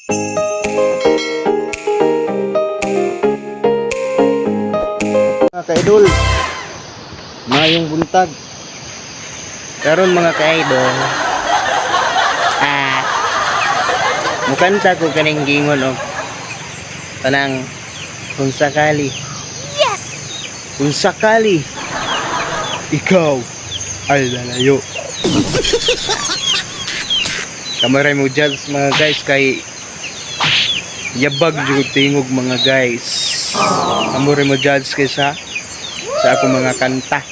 Mga ka-idol, mayong buntag. Karon mga ka-idol, mukanta ko kaning gingon og tanang kung sakali. Yes! Kung sakali ikaw ay lalayo. Kamaray mo judge mga guys kay yabag jud tingog mga guys. Kamaray mo judge kay sa akong mga kanta.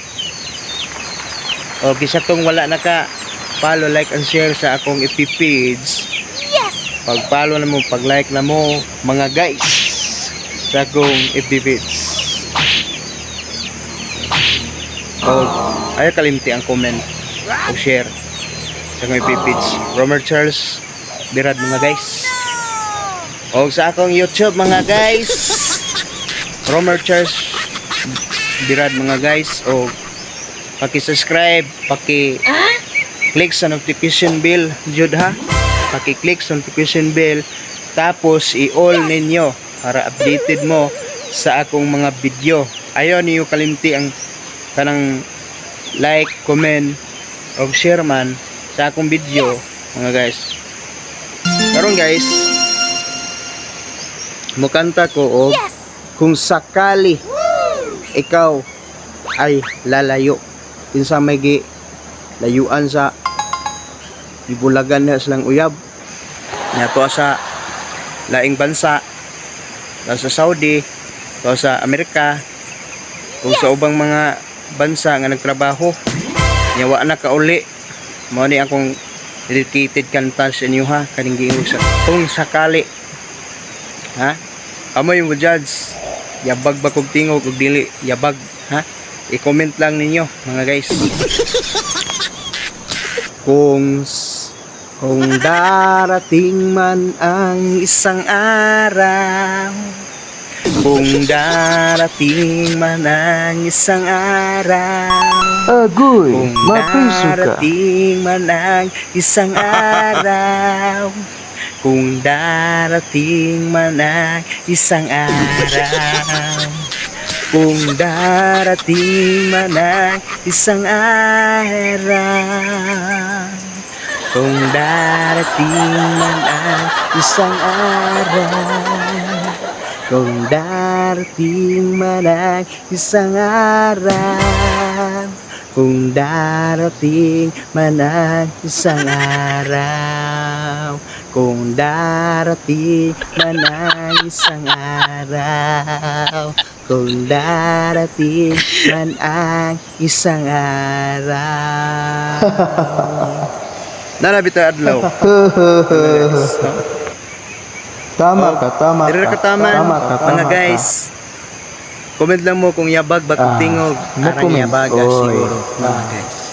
O kisa tong wala naka follow, like and share sa akong FB page. Yes! Pag follow na mo, pag like na mo mga guys sa akong FB page. O ayaw kalimti ang comment o share sa akong FB page. Romer Charles Birad mga guys. O sa akong YouTube mga guys, Romer Charles Birad mga guys. O paki-subscribe, paki-click sa notification bell jud ha. Paki-click sa notification bell, tapos i-all ninyo para updated mo sa akong mga video. Ayaw niyo kalimti ang kanang like, comment o share man sa akong video mga guys. Karon guys, mukanta ko og kung sakali ikaw ay lalayo. Kinsa may gi layuan sa ibulagan na silang uyab nato sa laing bansa, sa Saudi, sa Amerika, o sa ubang mga bansa nga nagtrabaho nyawa na kauli. Mao ni akong dedicated kanta sa inyo ha, kaning giingog sa kung sakali ha. Amo yung judge, yabag ba kog tingog ug dili yabag ha. I-comment lang ninyo mga guys. Kung darating man ang isang araw, kung darating man ang isang araw, Agoy, kung mapriso ka. darating man ang isang araw, kung darating man ang isang araw, kung darating man ang isang araw, kung darating man ang isang araw, kung darating man ang isang araw, kung darating man ang isang araw, kung darating man ang isang araw, kung darating man ang isang araw. Nalabita adlaw. Tama ka, tama Dire ka. ka taman Tama ka, mga tama guys. Comment lang mo kung yabag ba kung tingog. no Arang comments. yabaga Oy. siguro mga guys.